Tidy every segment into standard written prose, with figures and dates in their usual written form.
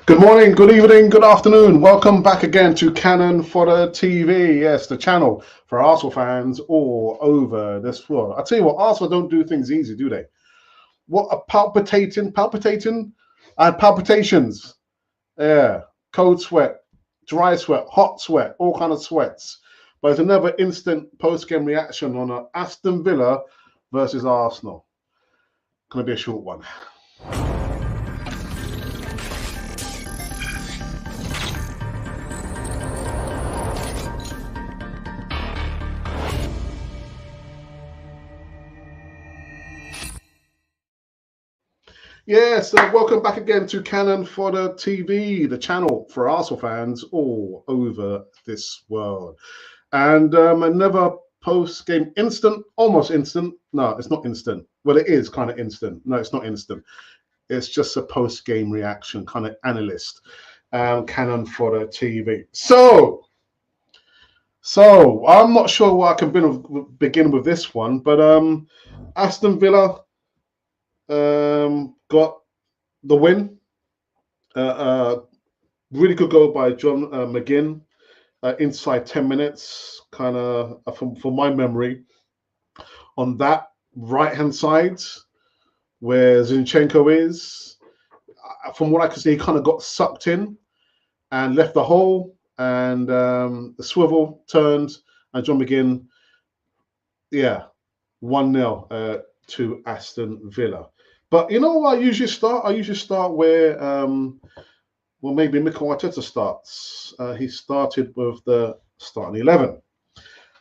Good morning, good evening, good afternoon. Welcome back again to Cannon Fodder TV. Yes, the channel for Arsenal fans all over this world. I tell you what, Arsenal don't do things easy, do they? What a palpitating. I had palpitations. Yeah, cold sweat, dry sweat, hot sweat, all kind of sweats. But it's another instant post-game reaction on a Aston Villa versus Arsenal. Gonna be a short one. Yes, welcome back again to Cannon Fodder TV, the channel for Arsenal fans all over this world. And another post-game instant, almost instant. No, it's not instant. Well, it is kind of instant. No, it's not instant. It's just a post-game reaction, kind of analyst, Cannon Fodder TV. So I'm not sure what I can begin with this one, but Aston Villa got the win. Really good goal by John McGinn inside 10 minutes, kind of from my memory. On that right-hand side, where Zinchenko is, from what I could see, he kind of got sucked in and left the hole, and the swivel turned, and John McGinn, 1-0 to Aston Villa. But you know what I usually start? I usually start where, maybe Mikel Arteta starts. He started with the starting 11.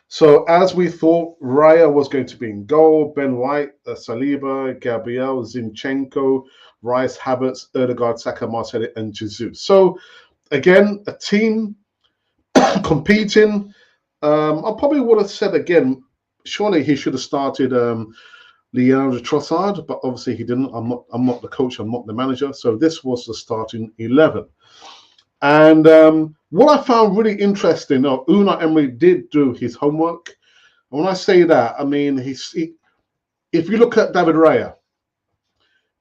So as we thought, Raya was going to be in goal, Ben White, Saliba, Gabriel, Zinchenko, Rice, Havertz, Ødegaard, Saka, Martinelli, and Jesus. So again, a team competing. I probably would have said again, surely he should have started Leandro Trossard, but obviously he didn't. I'm not the coach. I'm not the manager. So this was the starting 11. And what I found really interesting, Unai Emery did do his homework. And when I say that, I mean if you look at David Raya,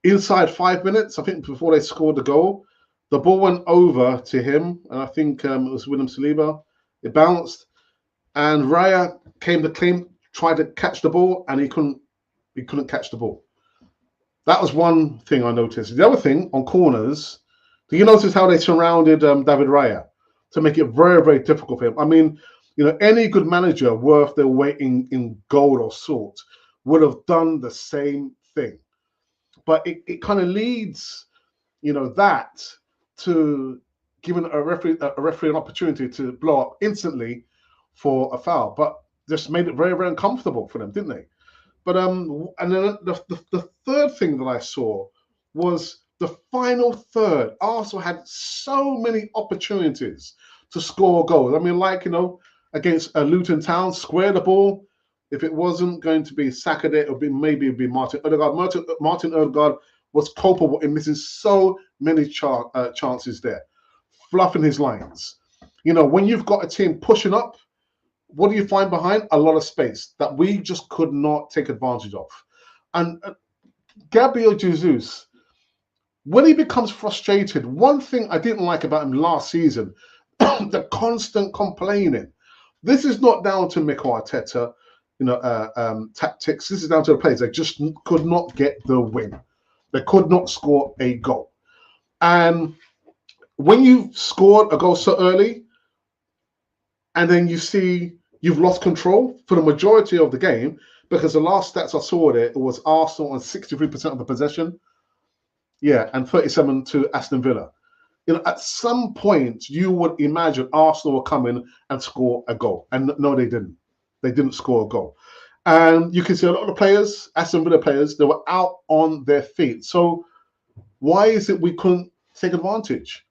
inside 5 minutes, I think before they scored the goal, the ball went over to him, and I think it was William Saliba. It bounced, and Raya came to claim, tried to catch the ball, and he couldn't catch the ball. That was one thing I noticed. The other thing, on corners, do you notice how they surrounded David Raya to make it very, very difficult for him? I mean, any good manager worth their weight in gold or salt would have done the same thing. But it kind of leads, that to giving a referee an opportunity to blow up instantly for a foul. But just made it very, very uncomfortable for them, didn't they? But and then the third thing that I saw was the final third. Arsenal had so many opportunities to score goals. I mean, against Luton Town, square the ball. If it wasn't going to be Saka there, it'd be Martin Ødegaard. Martin Ødegaard was culpable in missing so many chances there, fluffing his lines. When you've got a team pushing up, what do you find behind? A lot of space that we just could not take advantage of. And Gabriel Jesus, when he becomes frustrated, one thing I didn't like about him last season, the constant complaining. This is not down to Mikel Arteta, tactics. This is down to the players. They just could not get the win. They could not score a goal. And when you scored a goal so early, and then you see you've lost control for the majority of the game, because the last stats I saw there, it was Arsenal on 63% of the possession. Yeah, and 37 to Aston Villa. At some point, you would imagine Arsenal will come in and score a goal. And no, they didn't. They didn't score a goal. And you can see a lot of the players, Aston Villa players, they were out on their feet. So why is it we couldn't take advantage?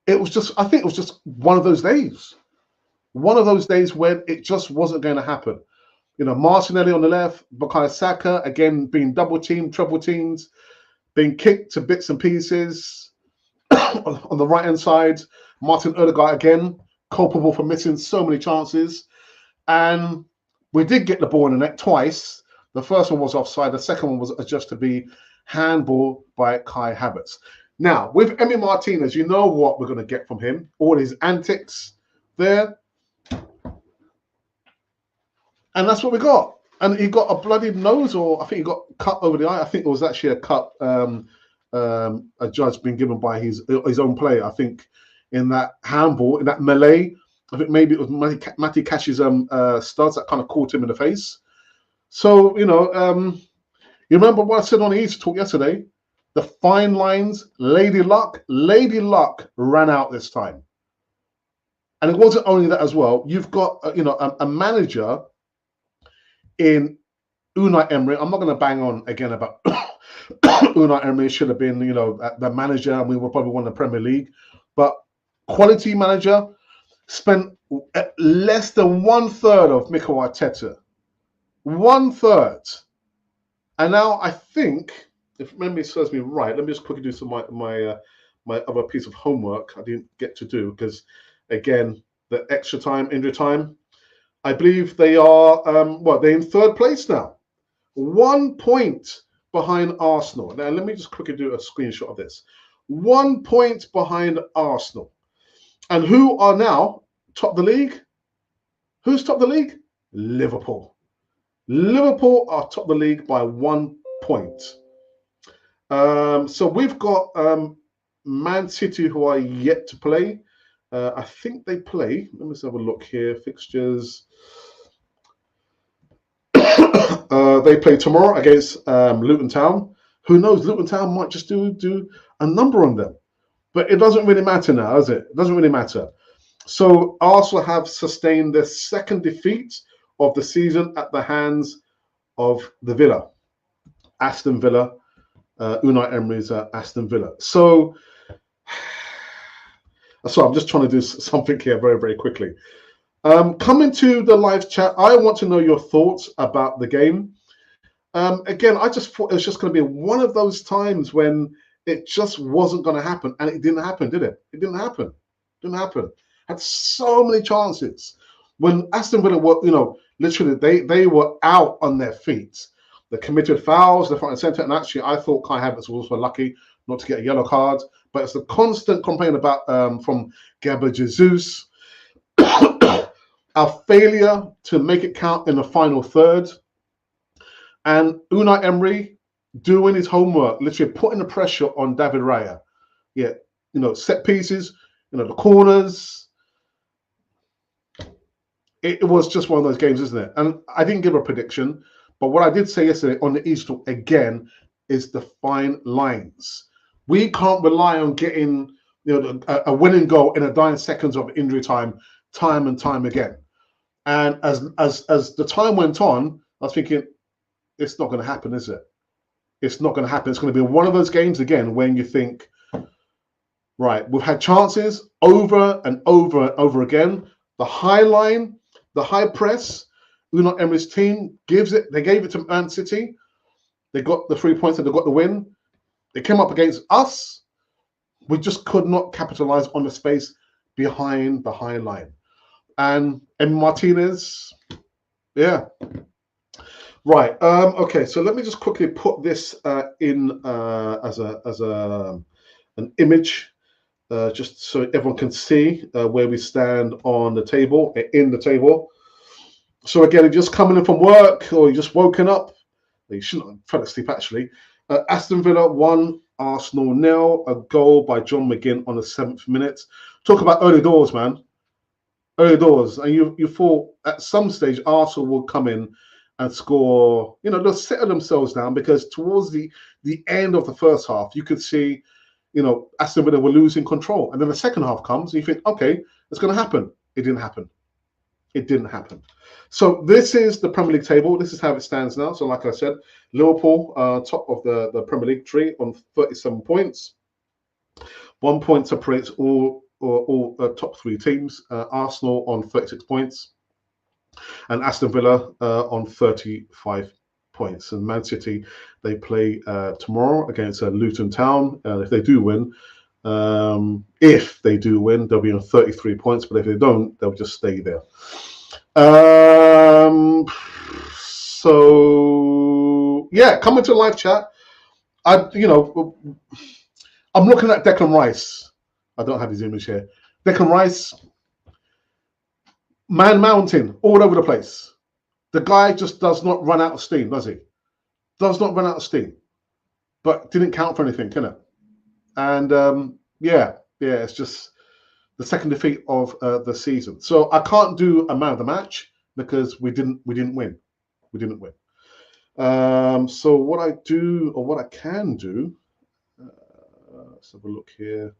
I think it was just one of those days. One of those days when it just wasn't going to happen. Martinelli on the left, Bukayo Saka, again, being double teamed, triple teamed, being kicked to bits and pieces. On the right-hand side, Martin Ødegaard, again, culpable for missing so many chances. And we did get the ball in the net twice. The first one was offside. The second one was adjudged to be handball by Kai Havertz. Now, with Emi Martinez, you know what we're going to get from him. All his antics there. And that's what we got. And he got a bloodied nose, or I think he got cut over the eye. I think it was actually a cut, a judge being given by his own player. I think in that handball, in that melee, I think maybe it was Matty Cash's studs that kind of caught him in the face. So, you remember what I said on the East Talk yesterday? The fine lines, Lady Luck ran out this time. And it wasn't only that as well. You've got, a manager in Unai Emery. I'm not going to bang on again about Unai Emery should have been, the manager, and we were probably won the Premier League. But quality manager, spent less than 1/3 of Mikel Arteta. 1/3. And now I think, if memory serves me right, let me just quickly do some of my other piece of homework I didn't get to do, because again, the extra time, injury time, I believe they are they're in 3rd place now. 1 point behind Arsenal. Now let me just quickly do a screenshot of this. 1 point behind Arsenal. And who are now top the league? Who's top the league? Liverpool. Liverpool are top the league by 1 point. So we've got Man City, who are yet to play. I think they play. Let me just have a look here. Fixtures. They play tomorrow against Luton Town. Who knows? Luton Town might just do a number on them. But it doesn't really matter now, does it? It doesn't really matter. So Arsenal have sustained their 2nd defeat of the season at the hands of the Villa. Aston Villa. Unai Emery's Aston Villa. So I'm just trying to do something here very, very quickly. Coming to the live chat, I want to know your thoughts about the game. Again, I just thought it was just going to be one of those times when it just wasn't going to happen, and it didn't happen, did it? It didn't happen. It didn't happen. Had so many chances. When Aston Villa were, literally they were out on their feet. The committed fouls, the front and centre, and actually I thought Kai Havertz was also lucky not to get a yellow card. But it's the constant complaint about from Gabriel Jesus, our failure to make it count in the final third, and Unai Emery doing his homework, literally putting the pressure on David Raya. Yeah, set pieces, the corners. It was just one of those games, isn't it? And I didn't give a prediction, but what I did say yesterday on the East Talk again is the fine lines. We can't rely on getting a winning goal in a dying seconds of injury time and time again. And as the time went on, I was thinking, it's not going to happen, is it? It's not going to happen. It's going to be one of those games again when you think, right, we've had chances over and over and over again. The high line, the high press, Unai Emery's team gives it. They gave it to Man City. They got the 3 points and they got the win. They came up against us. We just could not capitalize on the space behind the high line. And Martinez, yeah. Right. Okay. So let me just quickly put this in as an image, just so everyone can see where we stand on the table, in the table. So again, if you're just coming in from work or you're just woken up, you shouldn't have fell asleep actually. Aston Villa 1, Arsenal 0. A goal by John McGinn on the 7th minute. Talk about early doors, man. Early doors, and you thought at some stage Arsenal would come in and score. They'll settle themselves down, because towards the end of the first half, you could see, Aston Villa were losing control, and then the second half comes, and you think, okay, it's going to happen. It didn't happen. It didn't happen. So this is the Premier League table. This is how it stands now. So like I said, Liverpool top of the Premier League tree on 37 points. 1 point separates all top 3 teams. Arsenal on 36 points, and Aston Villa on 35 points. And Man City, they play tomorrow against Luton Town. If they do win, they'll be on 33 points. But if they don't, they'll just stay there. So yeah, coming to live chat. I'm looking at Declan Rice. I don't have his image here. Declan Rice, man mountain all over the place. The guy just does not run out of steam, does he? Does not run out of steam. But didn't count for anything, can it? And yeah, it's just the second defeat of the season. So I can't do a man of the match because we didn't win. We didn't win. So what I do, or what I can do, let's have a look here.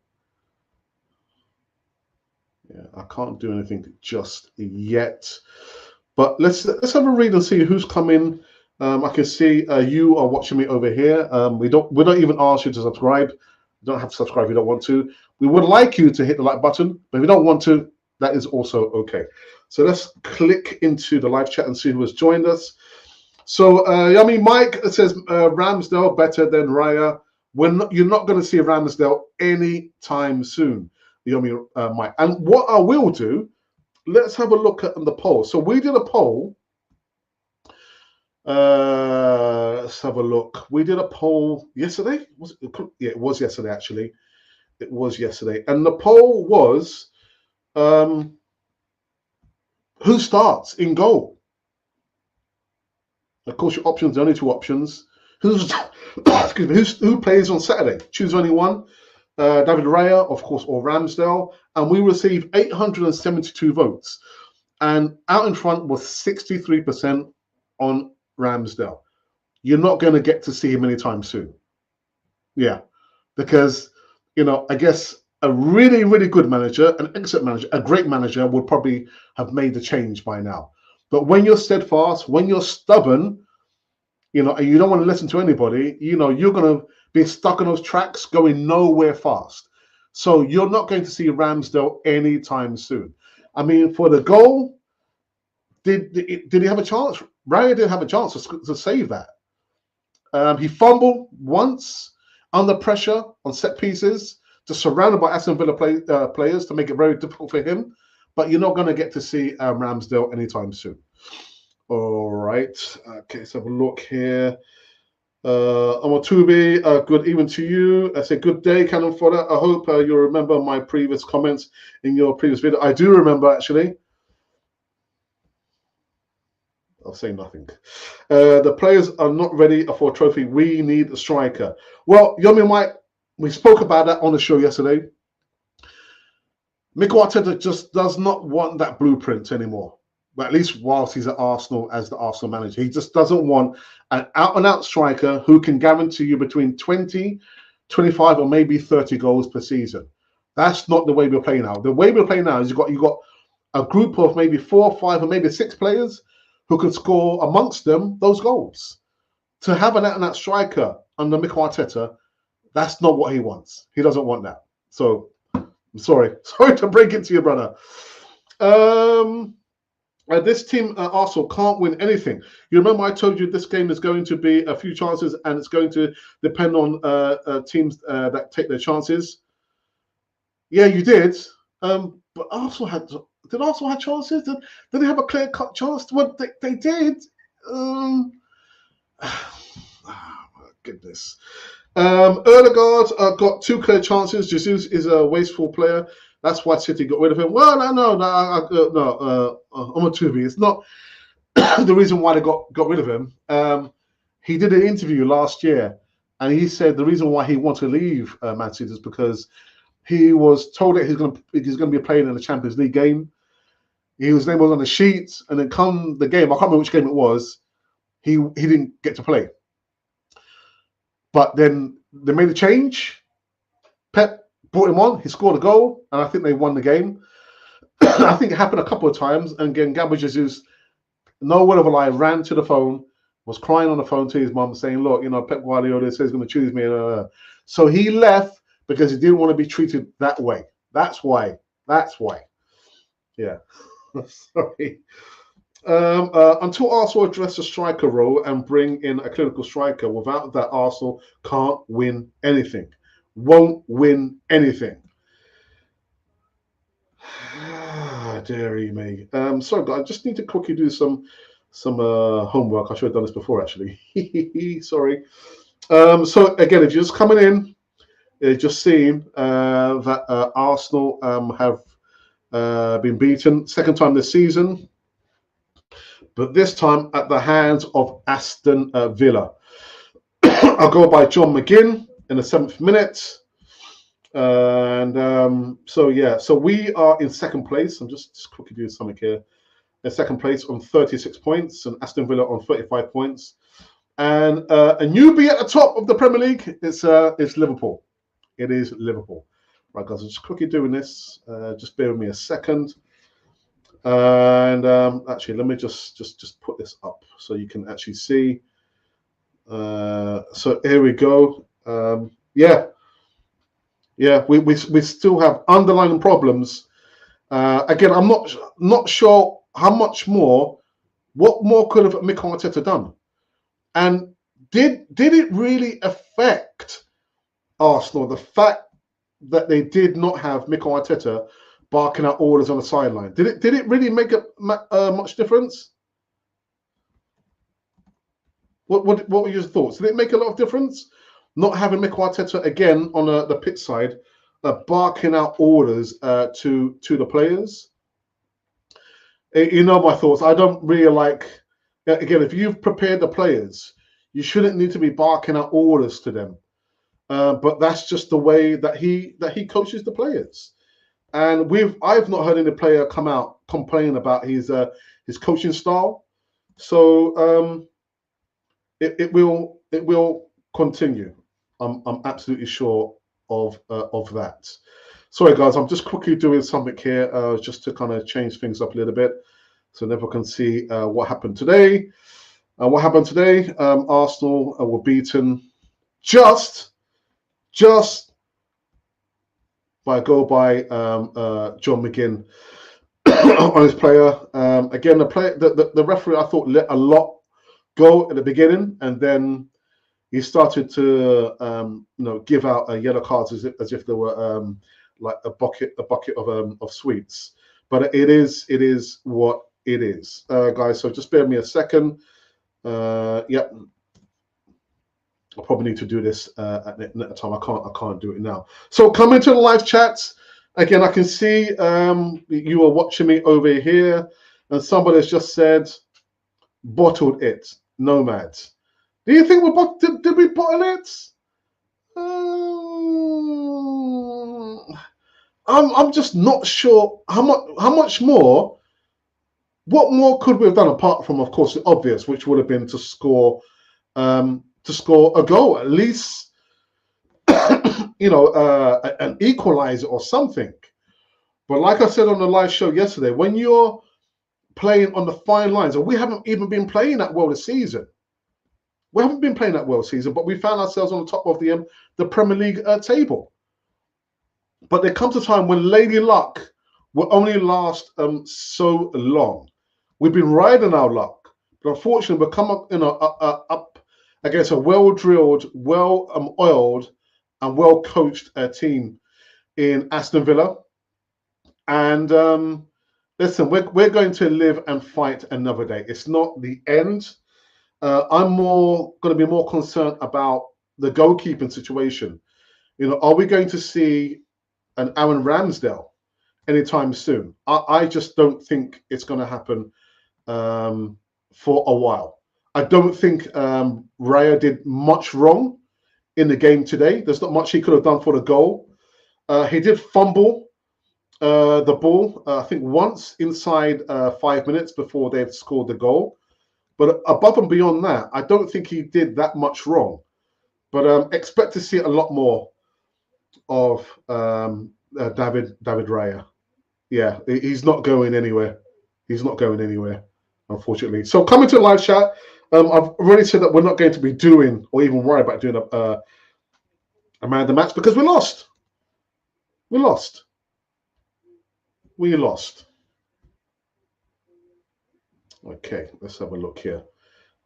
Yeah, I can't do anything just yet. But let's have a read and see who's coming. I can see you are watching me over here. We don't even ask you to subscribe. You don't have to subscribe if you don't want to. We would like you to hit the like button, but if you don't want to, that is also okay. So let's click into the live chat and see who has joined us. So Yummy Mike says Ramsdale better than Raya. You're not going to see Ramsdale anytime soon, Yummy Mike. And what I will do, let's have a look at the poll. So we did a poll. Let's have a look. We did a poll yesterday. Yeah, it was yesterday, actually. It was yesterday. And the poll was, who starts in goal? Of course, your options, the only two options. Who plays on Saturday? Choose only one. David Raya, of course, or Ramsdale. And we received 872 votes. And out in front was 63% on Ramsdale. You're not going to get to see him anytime soon. Yeah, because, I guess a really, really good manager, an excellent manager, a great manager would probably have made the change by now. But when you're steadfast, when you're stubborn, and you don't want to listen to anybody, you're going to be stuck on those tracks going nowhere fast. So you're not going to see Ramsdale anytime soon. I mean, for the goal, did he have a chance? Raya didn't have a chance to save that. He fumbled once under pressure on set pieces, just surrounded by Aston Villa players to make it very difficult for him. But you're not going to get to see Ramsdale anytime soon. All right. Okay, let's have a look here. Amatubi, good evening to you. I say good day, Canon Fodder. I hope you remember my previous comments in your previous video. I do remember, actually. I'll say nothing. The players are not ready for a trophy. We need a striker. Well, Yomi Mike, we spoke about that on the show yesterday. Mikel Arteta just does not want that blueprint anymore. But at least whilst he's at Arsenal as the Arsenal manager, he just doesn't want an out-and-out striker who can guarantee you between 20, 25, or maybe 30 goals per season. That's not the way we're playing now. The way we're playing now is you've got a group of maybe 4, 5, or maybe 6 players who can score amongst them those goals. To have an out-and-out striker under Mikel Arteta, that's not what he wants. He doesn't want that. So I'm sorry to break it to you, brother. This team, Arsenal, can't win anything. You remember I told you this game is going to be a few chances and it's going to depend on teams that take their chances. Yeah, you did. But Arsenal did Arsenal have chances? Did they have a clear-cut chance? Well, they did. Oh, my goodness. Erdegaard got 2 clear chances. Jesus is a wasteful player. That's why City got rid of him. Well, no, Amatubi. It's not the reason why they got rid of him. He did an interview last year, and he said the reason why he wanted to leave Man City is because he was told that he's going to be playing in the Champions League game. His name was on the sheet, and then come the game, I can't remember which game it was, he didn't get to play. But then they made a change. Pep brought him on. He scored a goal, and I think they won the game. I think it happened a couple of times. And again, Gabriel Jesus, no word of a lie, ran to the phone, was crying on the phone to his mum, saying, "Look, Pep Guardiola says he's going to choose me." So he left because he didn't want to be treated that way. That's why. Yeah. Sorry. Until Arsenal address the striker role and bring in a clinical striker, without that, Arsenal can't win anything. Won't win anything. Dearie me. Sorry, guys, I just need to quickly do some homework. I should have done this before, actually. Sorry. So again, if you're just coming in, just seen that Arsenal have been beaten second time this season, but this time at the hands of Aston Villa. I'll go by John McGinn in the 7th minute. And so we are in second place. I'm just quickly doing something here. In second place on 36 points, and Aston Villa on 35 points. And a newbie at the top of the Premier League is Liverpool. It is Liverpool. Right, guys, I'm just quickly doing this. Just bear with me a second. And actually, let me just put this up so you can actually see. So here we go. We still have underlying problems. Again, I'm not sure how much more. What more could have Mikel Arteta done? And did it really affect Arsenal, the fact that they did not have Mikel Arteta barking out orders on the sideline? Did it really make much difference? What were your thoughts? Did it make a lot of difference not having Mikel Arteta again on the pitch side, barking out orders to the players? You know my thoughts. I don't really like. Again, if you've prepared the players, you shouldn't need to be barking out orders to them. But that's just the way that he coaches the players. And I've not heard any player come out complaining about his coaching style. So it will continue. I'm absolutely sure of that. Sorry, guys, I'm just quickly doing something here just to kind of change things up a little bit so everyone can see what happened today. Arsenal were beaten just by a goal by John McGinn on his player. Again, the referee, I thought, let a lot go at the beginning, and then he started to give out yellow cards as if there were like a bucket of sweets. But it is what it is, guys. So just bear with me a second. Yep. I probably need to do this at the time. I can't do it now. So come into the live chats. Again, I can see you are watching me over here, and somebody has just said, bottled it, nomads. Do you think did we bottle it? I'm just not sure how much more. What more could we have done apart from, of course, the obvious, which would have been to score a goal, at least, an equalizer or something. But like I said on the live show yesterday, when you're playing on the fine lines, and we haven't even been playing that well this season. We haven't been playing that well this season, but we found ourselves on the top of the Premier League table. But there comes a time when Lady Luck will only last so long. We've been riding our luck, but unfortunately, we've come up against a well-drilled, well-oiled, and well-coached team in Aston Villa. And listen, we're going to live and fight another day. It's not the end. I'm going to be more concerned about the goalkeeping situation. Are we going to see an Aaron Ramsdale anytime soon? I just don't think it's going to happen for a while. I don't think Raya did much wrong in the game today. There's not much he could have done for the goal. He did fumble the ball, I think, once inside 5 minutes before they've scored the goal. But above and beyond that, I don't think he did that much wrong. But expect to see a lot more of David Raya. Yeah, he's not going anywhere. He's not going anywhere, unfortunately. So coming to the live chat, I've already said that we're not going to be doing or even worry about doing a man of the match because we lost. We lost. Okay, let's have a look here.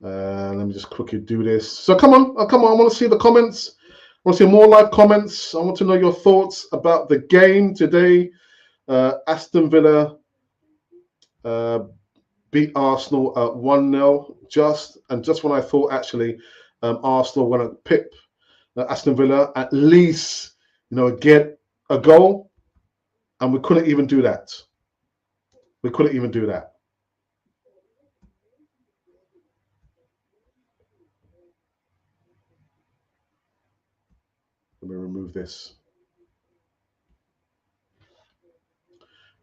Let me just quickly do this. So come on. I want to see the comments. I want to see more live comments. I want to know your thoughts about the game today. Aston Villa beat Arsenal 1-0. Just when I thought actually Arsenal were going to pip Aston Villa, at least get a goal, and we couldn't even do that. We couldn't even do that. Let me remove this.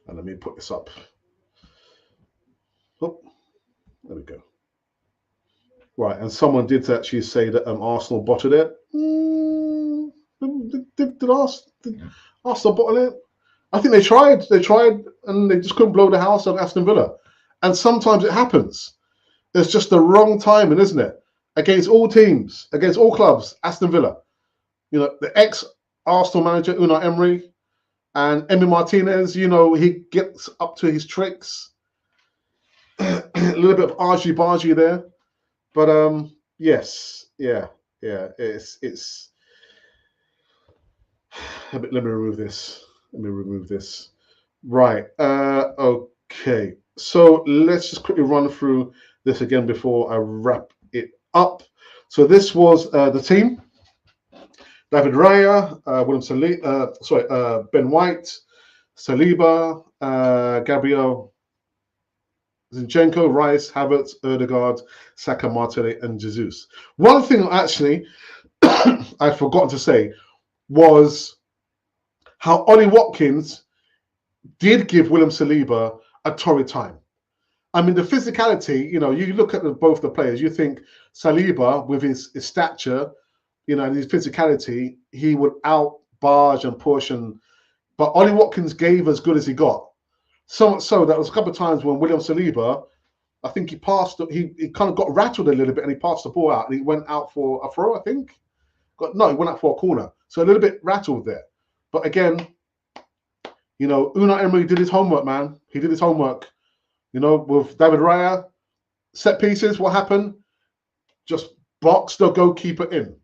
And let me put this up. Oh, there we go. Right, and someone did actually say that Arsenal bottled it. Did Arsenal bottle it? I think they tried. They tried, and they just couldn't blow the house on Aston Villa. And sometimes it happens. It's just the wrong timing, isn't it? Against all teams, against all clubs, Aston Villa. The ex-Arsenal manager, Unai Emery, and Emi Martinez, he gets up to his tricks. A little bit of argy-bargy there. But yes, yeah, it's. Let me remove this. Right. Okay. So let's just quickly run through this again before I wrap it up. So this was the team: David Raya, Ben White, Saliba, Gabriel, Zinchenko, Rice, Havertz, Ødegaard, Saka, Martinelli, and Jesus. One thing actually I'd forgotten to say was how Ollie Watkins did give William Saliba a torrid time. I mean, the physicality, you look at both the players, you think Saliba, with his stature, and his physicality, he would out-barge and push. But Ollie Watkins gave as good as he got. So much so that was a couple of times when William Saliba, I think he kind of got rattled a little bit, and he passed the ball out, and he went out for a throw, I think. He went out for a corner. So a little bit rattled there. But again, Unai Emery did his homework, man. He did his homework. With David Raya, set pieces, what happened? Just box the goalkeeper in.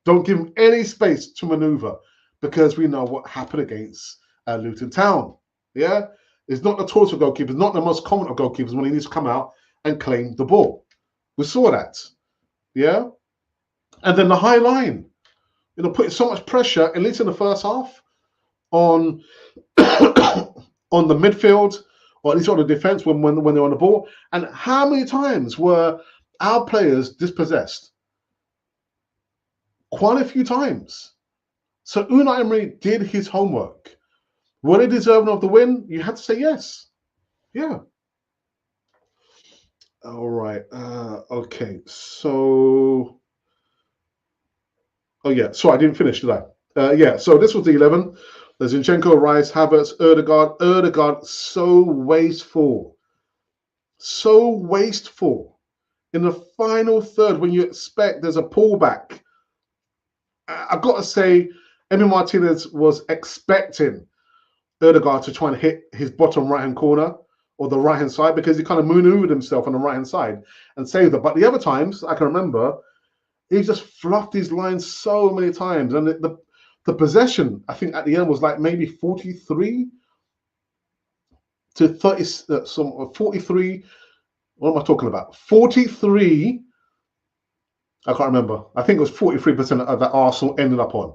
Don't give him any space to maneuver, because we know what happened against Luton Town. Yeah? It's not the tallest of goalkeepers, not the most common of goalkeepers when he needs to come out and claim the ball. We saw that. Yeah? And then the high line. Putting so much pressure, at least in the first half, on on the midfield, or at least on the defense when they're on the ball. And how many times were our players dispossessed? Quite a few times. So Unai Emery did his homework. Were they deserving of the win? You had to say yes. Yeah. All right. Okay. So. Oh, yeah. So I didn't finish, did I? Yeah. So this was the 11. There's Zinchenko, Rice, Havertz, Ødegaard. Ødegaard, so wasteful. So wasteful. In the final third, when you expect there's a pullback, I've got to say, Emi Martinez was expecting Ødegaard to try and hit his bottom right-hand corner or the right-hand side, because he kind of maneuvered himself on the right-hand side and saved it. But the other times, I can remember, he just fluffed his lines so many times. And the possession, I think, at the end was like maybe 43 to 30, 43. What am I talking about? 43. I can't remember. I think it was 43% of that Arsenal ended up on.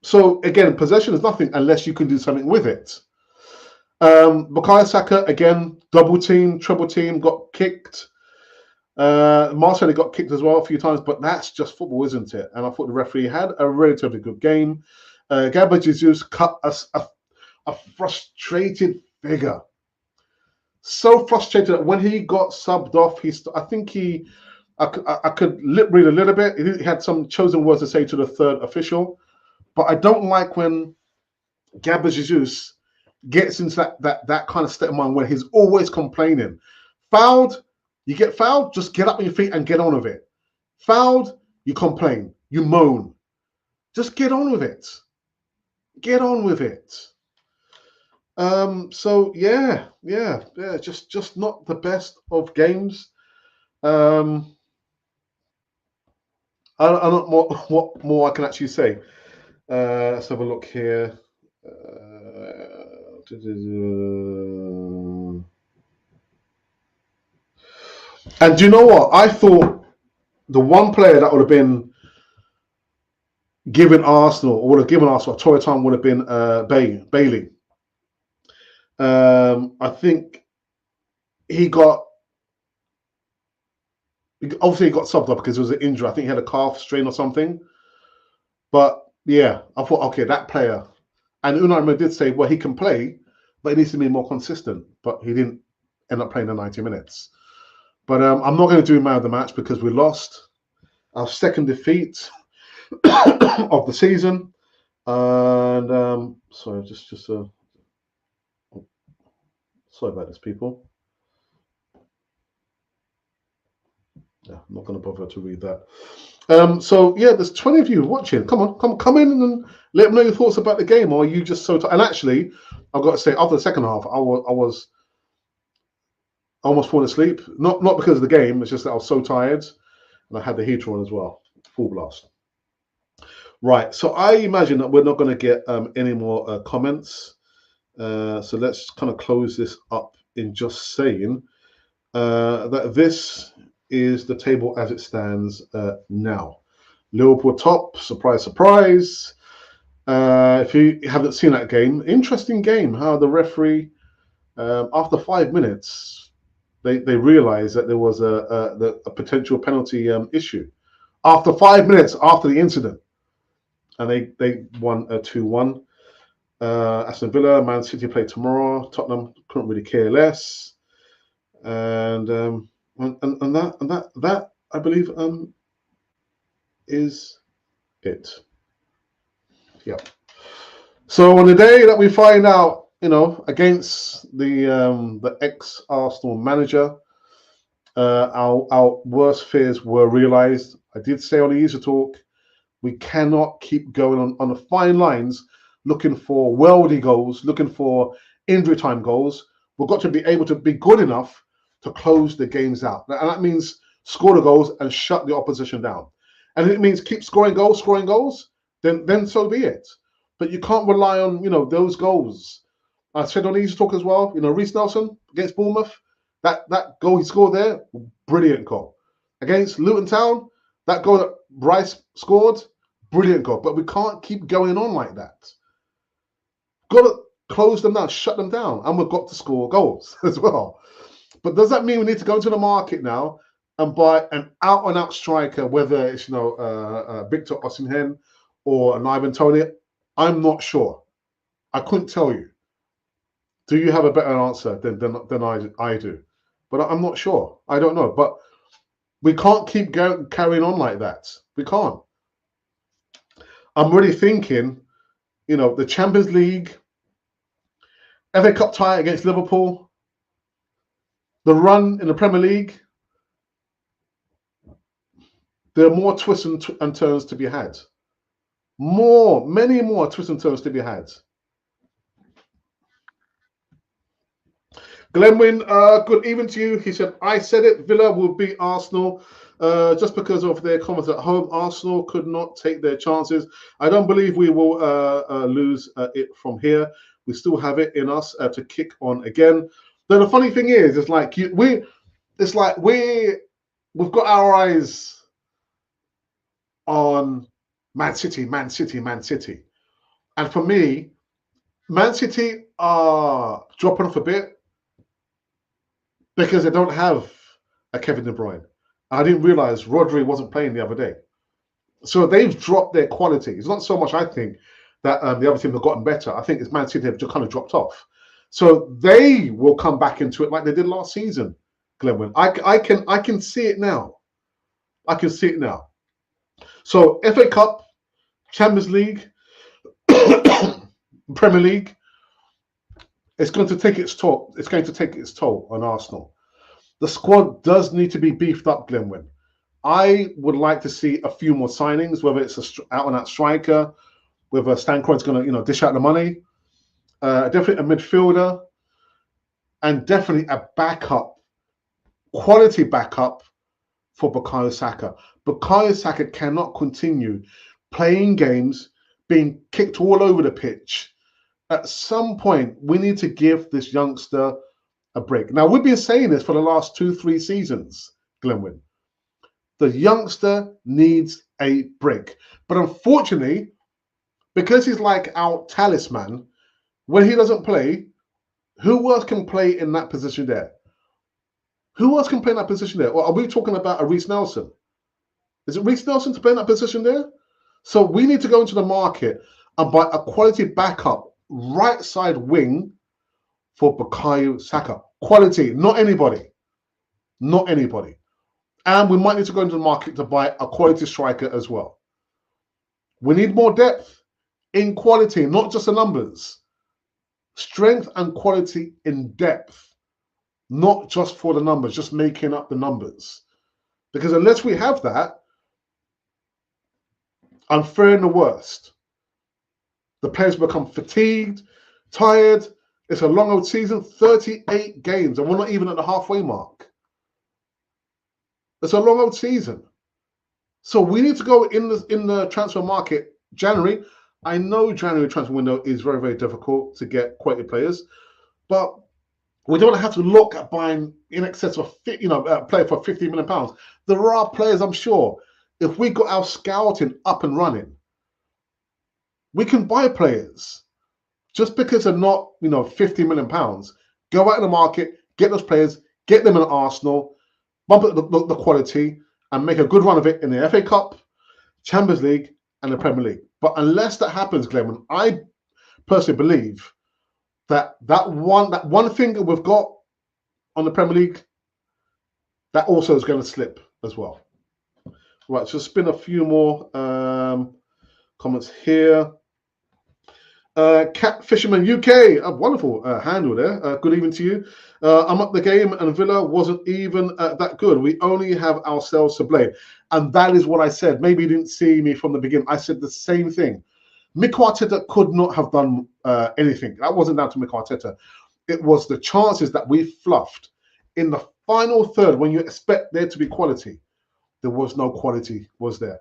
So again, possession is nothing unless you can do something with it. Bukayo Saka, again, double team, triple team, got kicked. Martinelli got kicked as well a few times, but that's just football, isn't it? And I thought the referee had a relatively good game. Gabriel Jesus cut a frustrated figure. So frustrated that when he got subbed off, I could lip read a little bit. He had some chosen words to say to the third official. But I don't like when Gabriel Jesus gets into that kind of state of mind where he's always complaining. Fouled, you get fouled, just get up on your feet and get on with it. Fouled, you complain, you moan. Just get on with it. Get on with it. So yeah, just not the best of games. I don't know what more I can actually say. Let's have a look here. And do you know what? I thought the one player that would have been, given Arsenal, or would have given Arsenal toy time would have been Bailey. I think he obviously got subbed up because it was an injury. I think he had a calf strain or something. But yeah, I thought, okay, that player. And Unai Emery did say, well, he can play, but he needs to be more consistent. But he didn't end up playing the 90 minutes. But I'm not going to do man of the match because we lost our second defeat of the season. And sorry, sorry about this, people. Yeah, I'm not going to bother to read that. So yeah, there's 20 of you watching. Come on, come in and let me know your thoughts about the game. Or are you just so tired? And actually, I've got to say, after the second half, I was almost falling asleep. Not because of the game. It's just that I was so tired, and I had the heater on as well, full blast. Right. So I imagine that we're not going to get any more comments. So let's kind of close this up in just saying that this is the table as it stands now. Liverpool top, surprise, surprise. If you haven't seen that game, interesting game. How the referee, after 5 minutes, they realised that there was a potential penalty issue. After 5 minutes after the incident, and they won 2-1. Aston Villa, Man City play tomorrow. Tottenham couldn't really care less, and that I believe is it. Yep. So on the day that we find out, against the ex-Arsenal manager, our worst fears were realised. I did say on the Easter talk, we cannot keep going on the fine lines, looking for worldy goals, looking for injury time goals. We've got to be able to be good enough to close the games out. And that means score the goals and shut the opposition down. And if it means keep scoring goals, then so be it. But you can't rely on, those goals. I said on the Easter talk as well, Reece Nelson against Bournemouth, that goal he scored there, brilliant goal. Against Luton Town, that goal that Bryce scored, brilliant goal. But we can't keep going on like that. Got to close them down, shut them down, and we've got to score goals as well. But does that mean we need to go into the market now and buy an out-and-out striker, whether it's Victor Osimhen or an Ivan Toney? I'm not sure. I couldn't tell you. Do you have a better answer than I do? But I'm not sure. I don't know. But we can't keep carrying on like that. We can't. I'm really thinking, the Champions League, FA Cup tie against Liverpool, the run in the Premier League, there are more twists and turns to be had. Many more twists and turns to be had. Glenwyn, good evening to you. He said, I said it, Villa will beat Arsenal just because of their comments at home. Arsenal could not take their chances. I don't believe we will lose it from here. We still have it in us to kick on again. But the funny thing is, it's like we've got our eyes on Man City. And for me, Man City are dropping off a bit because they don't have a Kevin De Bruyne. I didn't realize Rodri wasn't playing the other day. So they've dropped their quality. It's not so much, I think, that the other team have gotten better. I think it's Man City have just kind of dropped off. So they will come back into it like they did last season, Glenwyn. I can see it now. I can see it now. So FA Cup, Champions League, Premier League, it's going to take its toll. It's going to take its toll on Arsenal. The squad does need to be beefed up, Glenwyn. I would like to see a few more signings, whether it's an out-and-out striker, whether Stankroyd's going to, dish out the money. Definitely a midfielder, and definitely a backup, quality backup for Bukayo Saka. Bukayo Saka cannot continue playing games, being kicked all over the pitch. At some point, we need to give this youngster a break. Now, we've been saying this for the last 2-3 seasons, Glenwyn. The youngster needs a break. But unfortunately, because he's like our talisman, when he doesn't play, who else can play in that position there? Who else can play in that position there? Or are we talking about a Reece Nelson? Is it Reece Nelson to play in that position there? So we need to go into the market and buy a quality backup right side wing for Bukayo Saka. Quality, not anybody. Not anybody. And we might need to go into the market to buy a quality striker as well. We need more depth in quality, not just the numbers. Strength and quality in depth, not just for the numbers, just making up the numbers. Because unless we have that, I'm fearing the worst. The players become fatigued, tired. It's a long old season, 38 games, and we're not even at the halfway mark. It's a long old season. So we need to go in the transfer market. January, I know January transfer window is very, very difficult to get quality players, but we don't have to look at buying in excess of a player for £50 million. There are players, I'm sure, if we got our scouting up and running, we can buy players just because they're not, £50 million. Go out in the market, get those players, get them in Arsenal, bump up the quality, and make a good run of it in the FA Cup, Champions League, and the Premier League. But unless that happens, Glenn, I personally believe that one thing that we've got on the Premier League, that also is going to slip as well. Right, so spin a few more comments here. Cat Fisherman UK, a wonderful handle there. Good evening to you. I'm at the game and Villa wasn't even that good. We only have ourselves to blame. And that is what I said. Maybe you didn't see me from the beginning. I said the same thing. Mikel Arteta could not have done anything. That wasn't down to Mikel Arteta. It was the chances that we fluffed in the final third when you expect there to be quality. There was no quality, was there?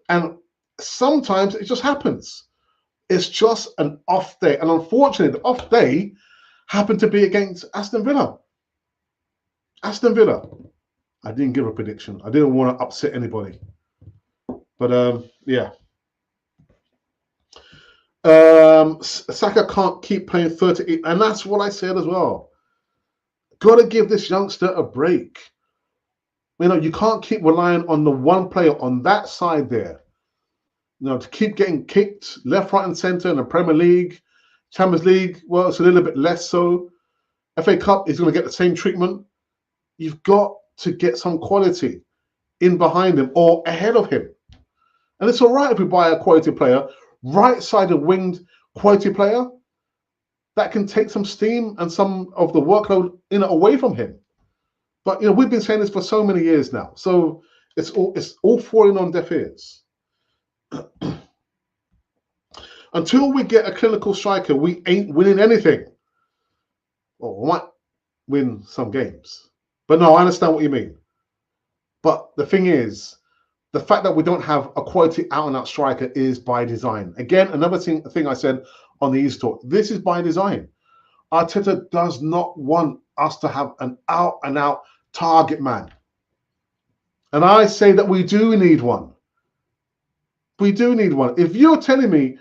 And sometimes it just happens. It's just an off day. And unfortunately, the off day happened to be against Aston Villa. Aston Villa. I didn't give a prediction. I didn't want to upset anybody. But, yeah. Saka can't keep playing 38. And that's what I said as well. Got to give this youngster a break. You can't keep relying on the one player on that side there. To keep getting kicked left, right, and centre in the Premier League, Champions League, well, it's a little bit less so. FA Cup is going to get the same treatment. You've got to get some quality in behind him or ahead of him. And it's all right if we buy a quality player, right-sided winged quality player that can take some steam and some of the workload away from him. But we've been saying this for so many years now, so it's all falling on deaf ears. Until we get a clinical striker, we ain't winning anything. Well, we might win some games, but no, I understand what you mean. But the thing is, the fact that we don't have a quality out-and-out striker is by design. Again, another thing I said on the East Talk, this is by design. Arteta does not want us to have an out-and-out target man. And I say that we do need one. We do need one. If you're telling me,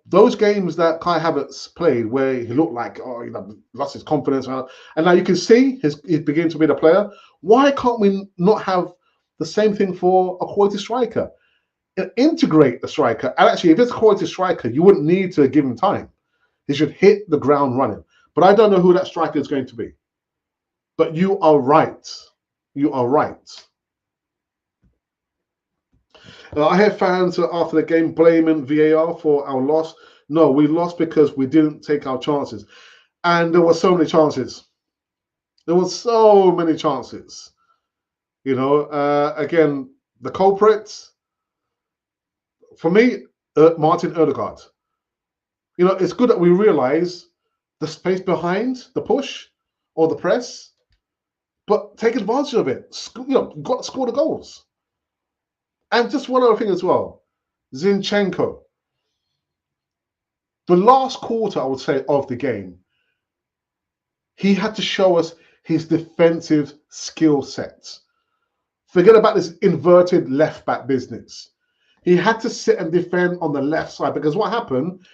those games that Kai Havertz played where he looked like, lost his confidence, and now you can see he's beginning to be the player, why can't we not have the same thing for a quality striker? Integrate the striker. And actually, if it's a quality striker, you wouldn't need to give him time. He should hit the ground running. But I don't know who that striker is going to be. But you are right. You are right. I hear fans after the game blaming VAR for our loss. No, we lost because we didn't take our chances. And there were so many chances. There were so many chances. Again, the culprits, for me, Martin Odegaard. It's good that we realize the space behind the push or the press, but take advantage of it. Got to score the goals. And just one other thing as well, Zinchenko. The last quarter, I would say, of the game, he had to show us his defensive skill sets. Forget about this inverted left back business. He had to sit and defend on the left side because what happened,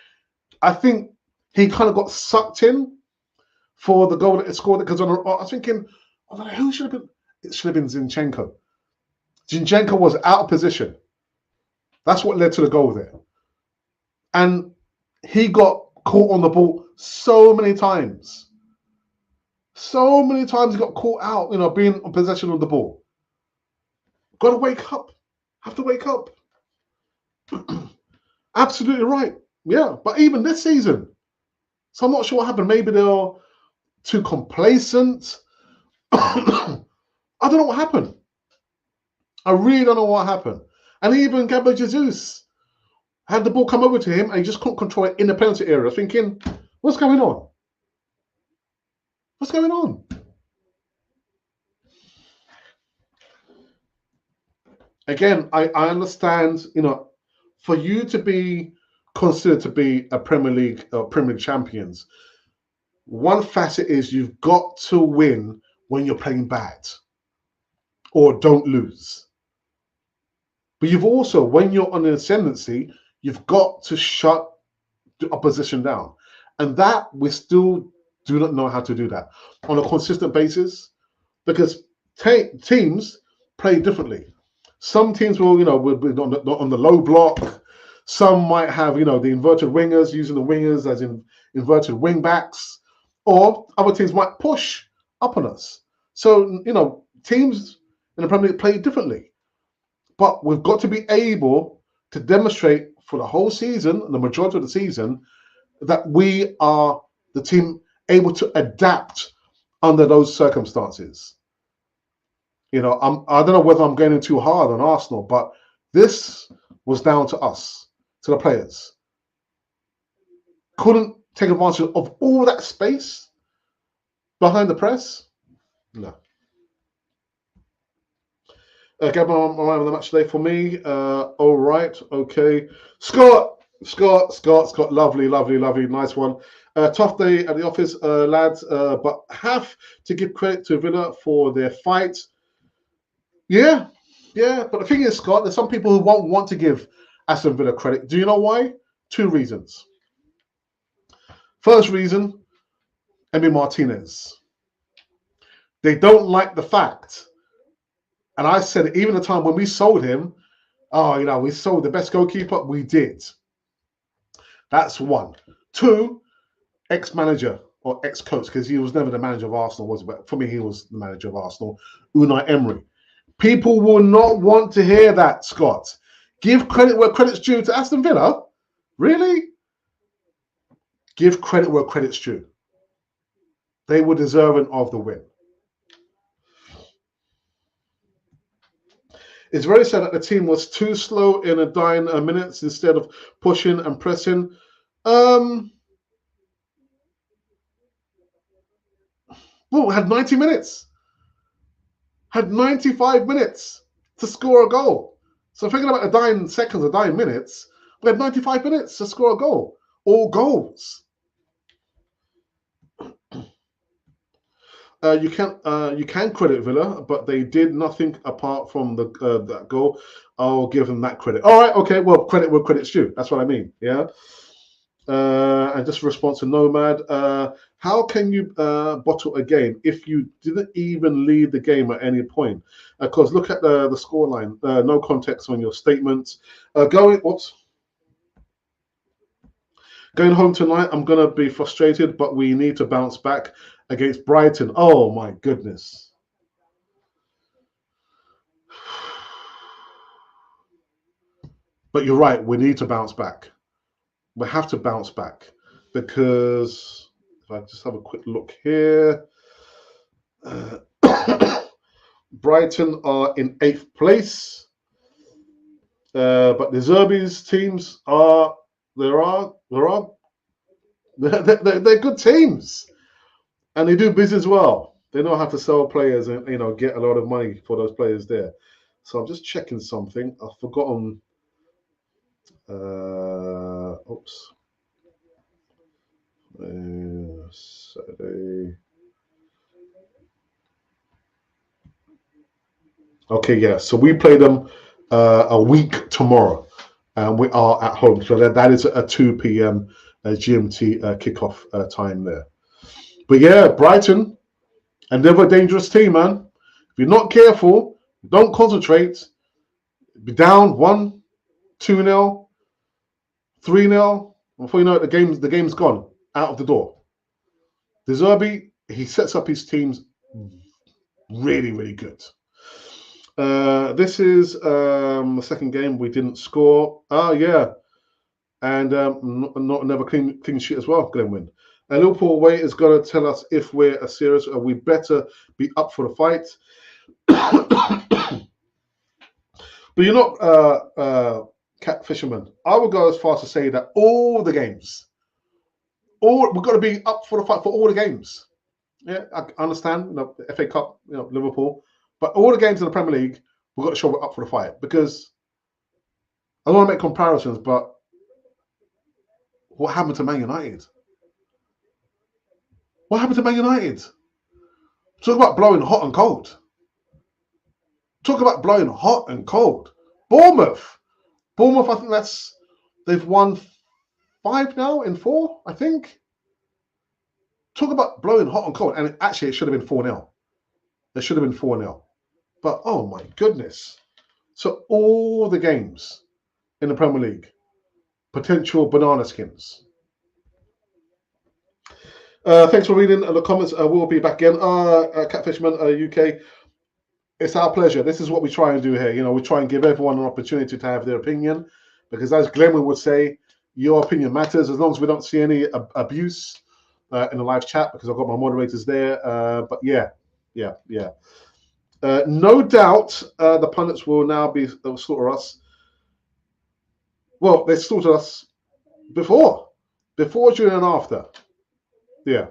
I think he kind of got sucked in for the goal that he scored. Because I was thinking, who should have been? It should have been Zinchenko. Zinchenko was out of position. That's what led to the goal there. And he got caught on the ball so many times. So many times he got caught out, being in possession of the ball. Got to wake up. Have to wake up. Absolutely right. Yeah, but even this season, so I'm not sure what happened. Maybe they're too complacent. I don't know what happened. I really don't know what happened. And even Gabriel Jesus had the ball come over to him and he just couldn't control it in the penalty area. Thinking, what's going on? What's going on? Again, I understand, for you to be considered to be a Premier League champions, one facet is you've got to win when you're playing bad or don't lose. But you've also, when you're on an ascendancy, you've got to shut the opposition down. And that we still do not know how to do that on a consistent basis because teams play differently. Some teams will, will be on the low block. Some might have, the inverted wingers, using the wingers as in inverted wing backs. Or other teams might push up on us. So, teams in the Premier League play differently. But we've got to be able to demonstrate for the whole season, the majority of the season, that we are the team able to adapt under those circumstances. I don't know whether I'm going too hard on Arsenal, but this was down to us, to the players. Couldn't take advantage of all that space behind the press. No. Gabriel on the match today for me. All right, okay. Scott, lovely, nice one. Tough day at the office, lads, but have to give credit to Villa for their fight. Yeah, but the thing is, Scott, there's some people who won't want to give Aston Villa credit. Do you know why? 2 reasons. First reason, Emi Martinez. They don't like the fact, and I said it even the time when we sold him, we sold the best goalkeeper. We did. That's 1. 2, ex-manager or ex-coach, because he was never the manager of Arsenal, was he? But for me, he was the manager of Arsenal, Unai Emery. People will not want to hear that, Scott. Give credit where credit's due to Aston Villa? Really? Give credit where credit's due. They were deserving of the win. It's very sad that the team was too slow in a dying minutes instead of pushing and pressing. Well, had 90 minutes. Had 95 minutes to score a goal. So thinking about the dying seconds, the dying minutes, we had 95 minutes to score a goal. All goals. You can credit Villa, but they did nothing apart from that goal. I'll give them that credit. All right, okay. Well, credit where credit's due. That's what I mean. Yeah. And just a response to Nomad. How can you bottle a game if you didn't even lead the game at any point? Because look at the scoreline. No context on your statements. Going home tonight, I'm going to be frustrated, but we need to bounce back against Brighton. Oh, my goodness. But you're right. We need to bounce back. We have to bounce back because if I just have a quick look here, Brighton are in 8th place, but the Zerbi's teams they're good teams, and they do business well. They know how to sell players and get a lot of money for those players there. So I'm just checking something. I've forgotten. Oops. Saturday. Okay, yeah. So we play them a week tomorrow, and we are at home. So that is a 2 p.m. GMT kickoff time there. But yeah, Brighton, another dangerous team, man. If you're not careful, don't concentrate, be down 1, 2-0, 3-0. Before you know it, the game's gone out of the door. De Zerbi, he sets up his teams really, really good. This is the second game we didn't score. Yeah, and not another clean sheet as well. Glenn win. And Liverpool away is going to tell us if we're a serious. We better be up for the fight. But you're not cat fisherman. I would go as far as to say that all the games, we've got to be up for the fight for all the games. Yeah, I understand, the FA Cup, Liverpool, but all the games in the Premier League, we've got to show we're up for the fight, because I don't want to make comparisons, but what happened to Man United? What happened to Man United? Talk about blowing hot and cold. Talk about blowing hot and cold. Bournemouth, I think they've won 5 now in 4, I think. Talk about blowing hot and cold. And actually, it should have been 4-0. It should have been 4-0. But, oh my goodness. So all the games in the Premier League, potential banana skins. Thanks for reading the comments. We'll be back again. Catfishman UK, it's our pleasure. This is what we try and do here. We try and give everyone an opportunity to have their opinion, because as Glenn would say, your opinion matters, as long as we don't see any abuse in the live chat, because I've got my moderators there. But yeah. No doubt the pundits will now they'll slaughter us. Well, they slaughtered us before, during, and after. Yeah.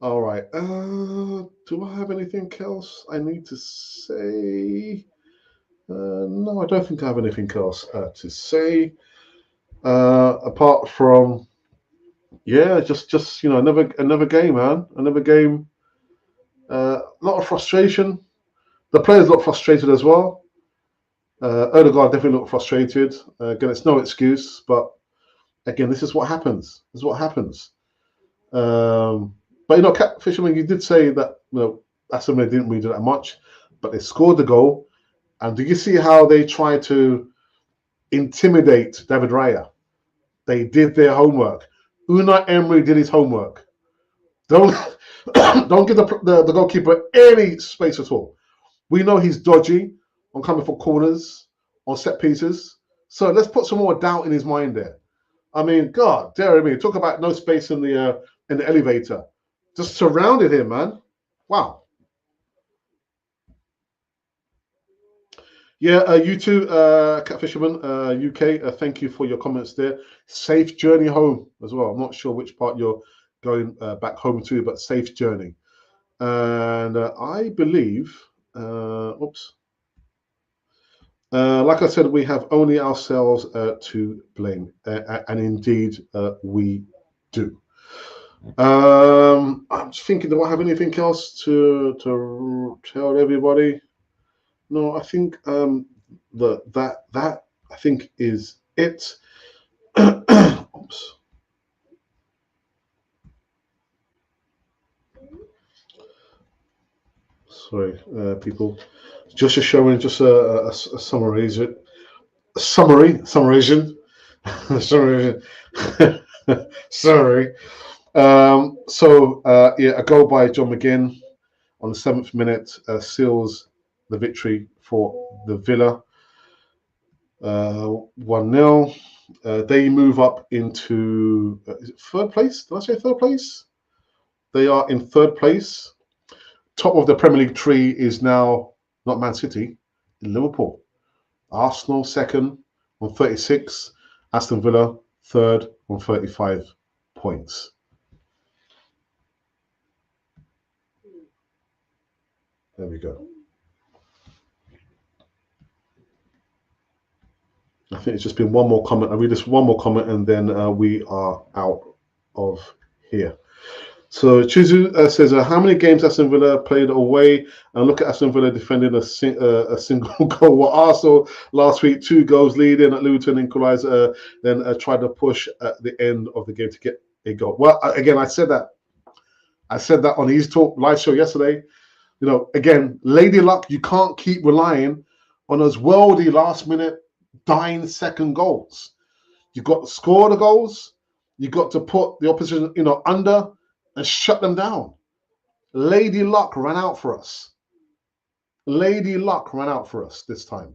All right. Do I have anything else I need to say? No, I don't think I have anything else to say. Apart from, yeah, just another game, man. Another game. A lot of frustration. The players look frustrated as well. Odegaard definitely looked frustrated. Again, it's no excuse, but again, this is what happens. But Cat Fisherman, you did say that Aston Villa didn't really do that much, but they scored the goal. And do you see how they tried to intimidate David Raya? They did their homework. Unai Emery did his homework. Don't give the goalkeeper any space at all. We know he's dodgy on coming for corners, on set pieces. So let's put some more doubt in his mind there. I mean, God, dare me, talk about no space in the elevator. Just surrounded him, man. Wow. Yeah, you too, Catfisherman UK. Thank you for your comments there. Safe journey home as well. I'm not sure which part you're going back home to, but safe journey. And I believe, like I said, we have only ourselves to blame, and indeed we do. I'm just thinking, do I have anything else to tell everybody? No, I think that I think is it. Oops. Sorry, people. Just showing just a summarization. Sorry. Yeah, a goal by John McGinn on the 7th minute seals the victory for the Villa. 1-0. They move up into is it third place? Did I say third place? They are in third place. Top of the Premier League tree is now not Man City, Liverpool. Arsenal second on 36. Aston Villa third on 35 points. There we go. I think it's just been one more comment. I'll read this one more comment and then we are out of here. So Chizu says, how many games Aston Villa played away? And look at Aston Villa defending a single goal. Well, Arsenal last week, 2 goals leading at Luton, equalised, then tried to push at the end of the game to get a goal. Well, again, I said that on the East Talk live show yesterday. You know, again, lady luck, you can't keep relying on those worldy last-minute dying second goals. You've got to score the goals. You've got to put the opposition, under and shut them down. Lady luck ran out for us. Lady luck ran out for us this time.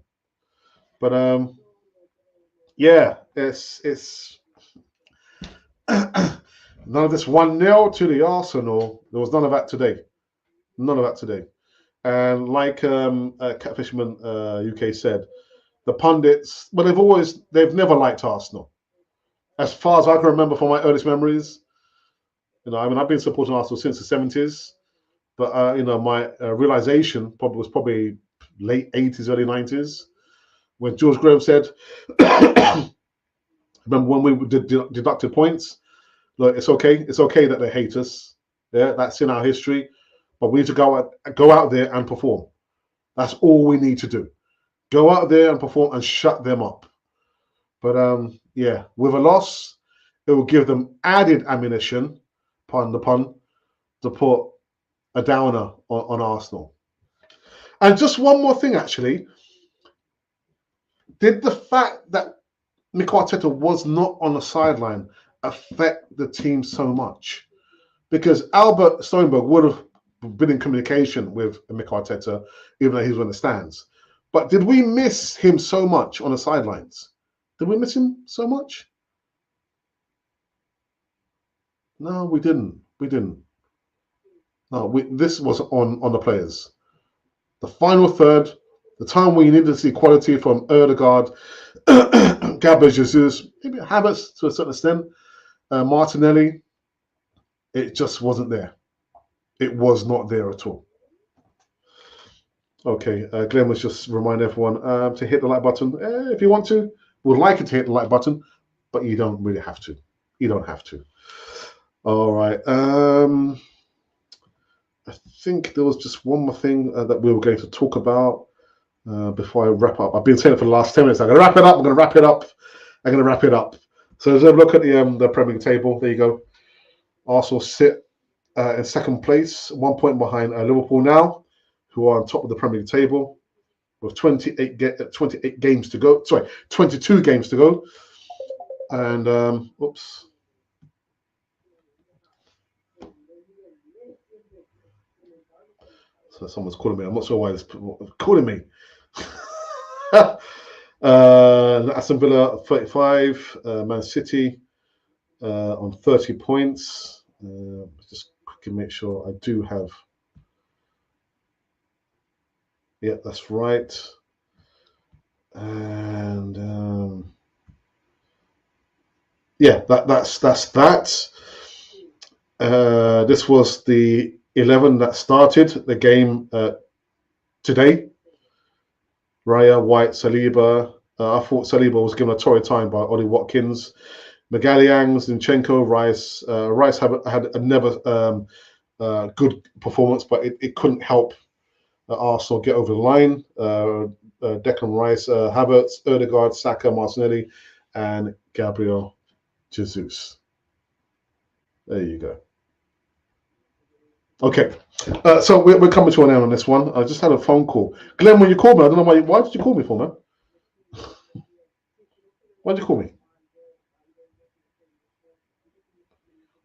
But yeah, it's none of this 1-0 to the Arsenal. There was none of that today. None of that today. And like Catfishman UK said, the pundits, but they've never liked Arsenal. As far as I can remember from my earliest memories, I've been supporting Arsenal since the 70s, but my realization was probably late 80s, early 90s, when George Graham said, remember when we deducted points? Look, it's okay that they hate us. Yeah, that's in our history, but we need to go out there and perform. That's all we need to do. Go out there and perform and shut them up. But yeah, with a loss, it will give them added ammunition, pardon the pun, to put a downer on Arsenal. And just one more thing, actually. Did the fact that Mikel Arteta was not on the sideline affect the team so much? Because Albert Stoneberg would have been in communication with Mikel Arteta, even though he was in the stands. But did we miss him so much on the sidelines? Did we miss him so much? No, we didn't. No, this was on the players. The final third, the time where you needed to see quality from Odegaard, Gabriel Jesus, maybe Havertz to a certain extent, Martinelli, it just wasn't there. It was not there at all. Okay, Glenn was just reminding everyone to hit the like button if you want to. Would like you to hit the like button, but you don't really have to. You don't have to. All right. I think there was just one more thing that we were going to talk about before I wrap up. I've been saying it for the last 10 minutes. I'm going to wrap it up. So let's have a look at the Premier League table. There you go. Arsenal sit in second place, 1 point behind Liverpool now, who are on top of the Premier League table with 22 games to go. And, oops. So someone's calling me. I'm not sure why this calling me. Aston Villa 35, Man City on 30 points. Just quickly make sure I do have. Yeah, that's right. And yeah, that's that. This was the 11 that started the game today. Raya, White, Saliba. I thought Saliba was given a torrid time by Ollie Watkins. Magallang, Zinchenko, Rice. Rice had a never good performance, but it couldn't help Arsenal get over the line. Declan Rice, Havertz, Odegaard, Saka, Martinelli, and Gabriel Jesus. There you go. Okay, so we're coming to an end on this one. I just had a phone call. Glenn, when you called me, I don't know why did you call me for, man? Why did you call me?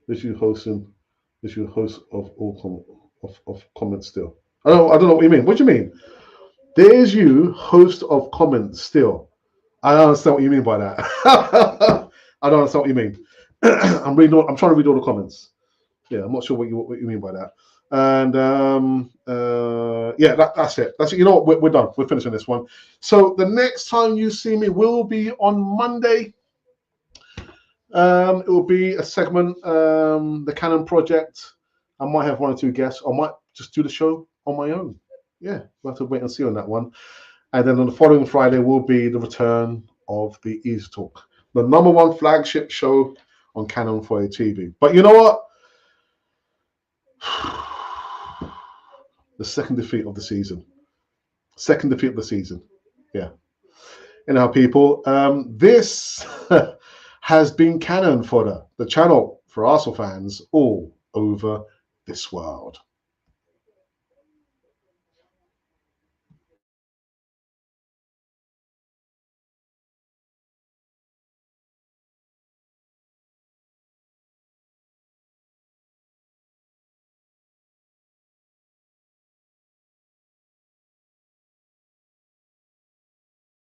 Is you host of all comments still? I don't know what you mean. What do you mean? There's you, host of comments still. I don't understand what you mean by that. I don't understand what you mean. I'm trying to read all the comments. Yeah, I'm not sure what you mean by that. And yeah, that's it. That's it. You know what? We're done. We're finishing this one. So the next time you see me will be on Monday. It will be a segment, the Canon Project. I might have 1 or 2 guests. I might just do the show on my own. Yeah, we'll have to wait and see on that one. And then on the following Friday will be the return of the Easy Talk, the #1 flagship show on Canon 4A TV. But you know what? The second defeat of the season. Second defeat of the season. Yeah. Anyhow, people, this has been Cannon Fodder, the channel for Arsenal fans all over this world.